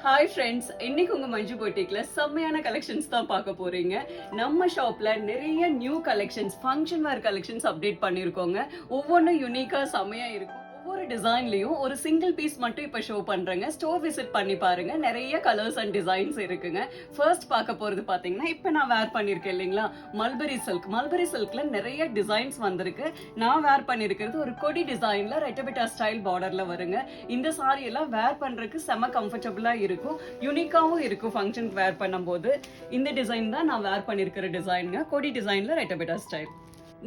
Hi friends, இன்னைக்கு உங்க மஞ்சு பொட்டிக்ல செம்மையான கலெக்ஷன்ஸ் தான் பார்க்க போறீங்க. நம்ம ஷாப்ல நிறைய new collections, function wear collections update பண்ணிருக்கோங்க. ஒவ்வொன்றும் யூனிக்கா செம்மையா இருக்கும். ஒவ்வொரு டிசைன்லயும் ஒரு சிங்கிள் பீஸ் மட்டும் இப்ப ஷோ பண்றேங்க. ஸ்டோர் விசிட் பண்ணி பாருங்க. நிறைய கலர்ஸ் அண்ட் டிசைன்ஸ் இருக்குங்க. ஃபர்ஸ்ட் பார்க்க போறது பாத்தீங்கன்னா, இப்ப நான் வேர் பண்ணிருக்கேன் இல்லைங்களா, மல்பரி சில்க். மல்பரி சில்க்ல நிறைய டிசைன்ஸ் வந்திருக்கு. நான் வேர் பண்ணிருக்கிறது ஒரு கொடி டிசைன்ல ரெட்டபிட்டா ஸ்டைல் பார்டர்ல வருங்க. இந்த சாரி எல்லாம் வேர் பண்றதுக்கு செம கம்ஃபர்டபுளா இருக்கும், யூனிக்காவும் இருக்கும். ஃபங்க்ஷனுக்கு வேர் பண்ணும்போது இந்த டிசைன் தான் நான் வேர் பண்ணிருக்கிற டிசைனுங்க. கொடி டிசைன்ல ரெட்டபிட்டா ஸ்டைல்.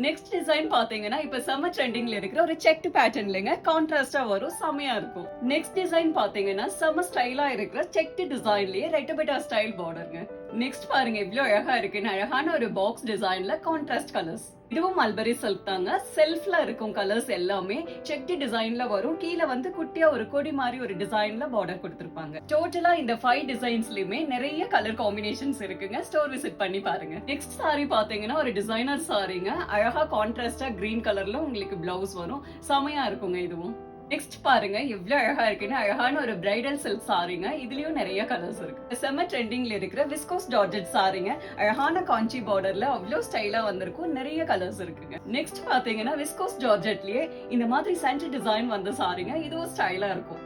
நெக்ஸ்ட் டிசைன் பாத்தீங்கன்னா, இப்ப செம்ம ட்ரெண்டிங்ல இருக்கிற ஒரு செக்ட் பேட்டர்ன்லங்க, கான்ட்ராஸ்டா வரும், செமையா இருக்கும். நெக்ஸ்ட் டிசைன் பாத்தீங்கன்னா, செம்ம ஸ்டைலா இருக்கிற செக்ட் டிசைன்லயே ரெட்டபிட்டா ஸ்டைல் பார்டருங்க. நெக்ஸ்ட் பாருங்க எவ்வளவு அழகா இருக்குன்னு, அழகான ஒரு பாக்ஸ் டிசைன்ல கான்ட்ராஸ்ட் கலர்ஸ். இதுவும் மல்பரி சில்க் தாங்க. செல்ஃப்ல இருக்கும் கலர்ஸ் எல்லாமே செக்ட் டிசைன்ல வரும். கீழே வந்து குட்டியா ஒரு கொடி மாதிரி ஒரு டிசைன்ல பார்டர் கொடுத்திருப்பாங்க. டோட்டலா இந்த 5 டிசைன்ஸ்லயுமே நிறைய கலர் காம்பினேஷன்ஸ் இருக்குங்க. ஸ்டோர் விசிட் பண்ணி பாருங்க. நெக்ஸ்ட் சாரி பாத்தீங்கன்னா, ஒரு டிசைனர் சாரிங்க. அழகா கான்ட்ராஸ்டா கிரீன் கலர்ல உங்களுக்கு பிளவுஸ் வரும், செமையா இருக்குங்க இதுவும். நெக்ஸ்ட் பாருங்க எவ்வளவு அழகா இருக்குன்னு, அழகான ஒரு பிரைடல் சில்க் சாரிங்க. இதுலயும் நிறைய கலர்ஸ் இருக்கு. செம்ம ட்ரெண்டிங்ல இருக்கிற விஸ்கோஸ் ஜார்ஜெட் சாரிங்க. அழகான காஞ்சி பார்டர்ல அவ்வளவு ஸ்டைலா வந்திருக்கும், நிறைய கலர்ஸ் இருக்குங்க. நெக்ஸ்ட் பாத்தீங்கன்னா, விஸ்கோஸ் ஜார்ஜெட்லயே இந்த மாதிரி சென்டர் டிசைன் வந்த சாரிங்க. இதுவும் ஸ்டைலா இருக்கும்.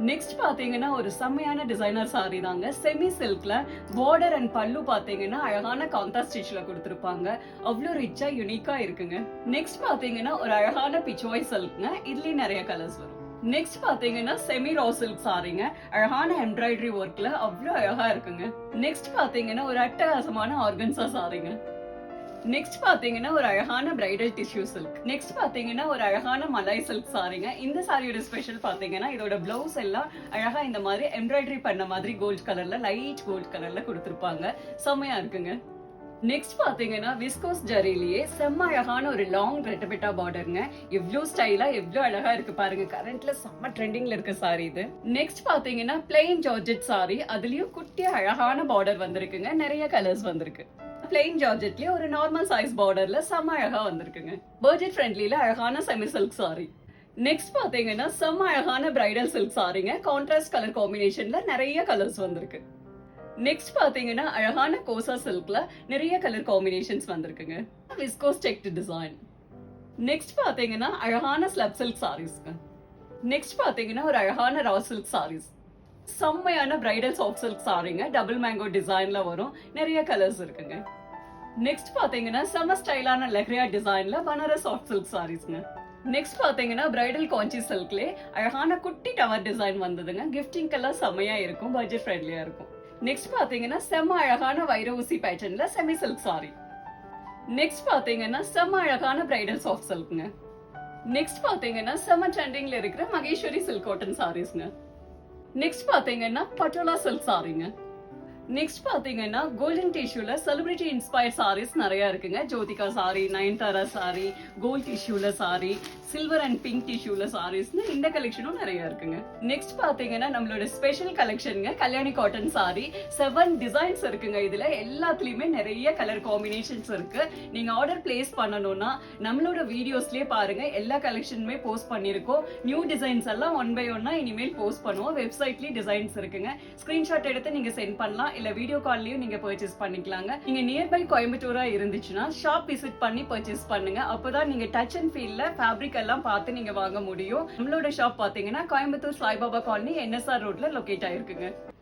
நெக்ஸ்ட் பாத்தீங்கன்னா, ஒரு செம்மையான டிசைனர் சாரி தாங்க. செமி சில்க்ல பார்டர் அண்ட் பல்லு பாத்தீங்கன்னா அழகான கான்ட்ராஸ்ட் ஸ்டிச்ல கொடுத்திருப்பாங்க. அவ்வளவு ரிச்சா யூனிக்கா இருக்குங்க. நெக்ஸ்ட் பாத்தீங்கன்னா, ஒரு அழகான பிச்வாய் சில்க்ங்க. இதுலயும் நிறைய கலர்ஸ் வரும். நெக்ஸ்ட் பாத்தீங்கன்னா, செமி ரா சில்க் சாரிங்க. அழகான எம்ப்ராய்டரி ஒர்க்ல அவ்வளவு அழகா இருக்குங்க. நெக்ஸ்ட் பாத்தீங்கன்னா, ஒரு அட்டகாசமான ஆர்கன்சா சாரிங்க. நெக்ஸ்ட் பாத்தீங்கன்னா, ஒரு அழகான பிரைடல் டிஷ்யூ சில்க். நெக்ஸ்ட் பாத்தீங்கன்னா, ஒரு அழகான மலாய் சில்க் சாரிங்க. இந்த சாரியோட ஸ்பெஷல் பாத்தீங்கன்னா, இதோட பிளவுஸ் எல்லாம் அழகா இந்த மாதிரி எம்ப்ராய்டரி பண்ண மாதிரி கோல்ட் கலர்ல, லைட் கோல்ட் கலர்ல கொடுத்திருப்பாங்க. செம்மையா இருக்குங்க. நெக்ஸ்ட் பாத்தீங்கன்னா, விஸ்கோஸ் ஜரிலேயே செம்ம அழகான ஒரு லாங் ரெட்டபிட்டா பார்டருங்க. எவ்வளவு ஸ்டைலா எவ்வளவு அழகா இருக்கு பாருங்க. கரண்ட்ல செம்ம ட்ரெண்டிங்ல இருக்க சாரி இது. நெக்ஸ்ட் பாத்தீங்கன்னா, பிளெயின் ஜார்ஜெட் சாரி. அதுலயும் குட்டியா அழகான பார்டர் வந்திருக்குங்க. நிறைய கலர்ஸ் வந்திருக்கு. பிளெயின் ஜார்ஜெட்லயே ஒரு நார்மல் சைஸ் பார்டர்ல செம்ம அழகா வந்திருக்குங்க. பட்ஜெட் ஃப்ரெண்ட்லில அழகான செமி சில்க் சாரி. நெக்ஸ்ட் பாத்தீங்கன்னா, செம்ம அழகான பிரைடல் சில்க் சாரிங்க. கான்ட்ராஸ்ட் கலர் காம்பினேஷன்ல நிறைய கலர்ஸ் வந்திருக்கு. நெக்ஸ்ட் பாத்தீங்கன்னா, அழகான கோசா சில்க்ல நிறைய கலர் காம்பினேஷன்ஸ் வந்திருக்குங்க. Viscose checked design. நெக்ஸ்ட் பாத்தீங்கன்னா, அழகான ஸ்லப் சில்க் சாரீஸ்ங்க. நெக்ஸ்ட் பாத்தீங்கன்னா, ஒரு அழகான ரா சில்க் சாரீஸ். செம்மையான பிரைடல் சாஃப்ட் சில்க் சாரிங்க. டபுள் மேங்கோ டிசைன்ல வரும், நிறைய கலர்ஸ் இருக்குங்க. நெக்ஸ்ட் பாத்தீங்கன்னா, செம ஸ்டைலான லெஹ்ரியா டிசைன்ல பனாரஸ் சாஃப்ட் சில்க் சாரீஸ்ங்க. நெக்ஸ்ட் பாத்தீங்கன்னா, பிரைடல் காஞ்சி சில்க்லயே அழகான குட்டி டவர் டிசைன் வந்ததுங்க. கிஃப்டிங் எல்லாம் செம்மையா இருக்கும், பட்ஜெட் ஃப்ரெண்ட்லியா இருக்கும். நெக்ஸ்ட் பாத்தீங்கன்னா, செம்ம அழகான வைர ஊசி பேட்டர்ன்ல செமி சில்க் சாரி. நெக்ஸ்ட் பாத்தீங்கன்னா, செம்ம அழகான பிரைடல் சாஃப்ட் சில்க்ங்க. நெக்ஸ்ட் பாத்தீங்கன்னா, செம்ம ட்ரெண்டிங்ல இருக்கிற மகேஸ்வரி சில்க் காட்டன் சாரீஸ்ங்க. நெக்ஸ்ட் பாத்தீங்கன்னா, பட்டோலா சில்க் சாரிங்க. நெக்ஸ்ட் பாத்தீங்கன்னா, கோல்டன் டிஷ்யூல செலிபிரிட்டி இன்ஸ்பயர்ட் சாரீஸ் நிறைய இருக்குங்க. ஜோதிகா சாரி, நயன்தாரா சாரி, கோல்ட் டிஷ்யூல சாரி, சில்வர் அண்ட் பிங்க் டிஷ்யூல சாரீஸ்னு இந்த கலெக்ஷனும் நிறைய இருக்குங்க. நெக்ஸ்ட் பாத்தீங்கன்னா, நம்மளோட ஸ்பெஷல் கலெக்ஷனுங்க, கல்யாணி காட்டன் சாரி. 7 டிசைன்ஸ் இருக்குங்க. இதுல எல்லாத்துலயுமே நிறைய கலர் காம்பினேஷன்ஸ் இருக்கு. நீங்க ஆர்டர் பிளேஸ் பண்ணணும்னா நம்மளோட வீடியோஸ்லயே பாருங்க, எல்லா கலெக்ஷனுமே போஸ்ட் பண்ணிருக்கோம். நியூ டிசைன்ஸ் எல்லாம் ஒன் பை ஒன்னா இனிமேல் போஸ்ட் பண்ணுவோம். வெப்சைட்லயும் டிசைன்ஸ் இருக்குங்க. ஸ்கிரீன்ஷாட் எடுத்து நீங்க சென்ட் பண்ணலாம், இல்ல வீடியோ கால்லயும் நீங்க பர்ச்சேஸ் பண்ணிக்கலாங்க. நீங்க நியர்பை கோயம்புத்தூரா இருந்துச்சுன்னா ஷாப் விசிட் பண்ணி பர்ச்சேஸ் பண்ணுங்க. அப்பதான் நீங்க டச் அண்ட் ஃபீல்ல ஃபேப்ரிக் எல்லாம் பார்த்து நீங்க வாங்க முடியும். நம்மளோட ஷாப் பாத்தீங்கன்னா, கோயம்புத்தூர் சாய்பாபா காலனி, NSR ரோட்ல லொகேட் ஆயிருக்குங்க.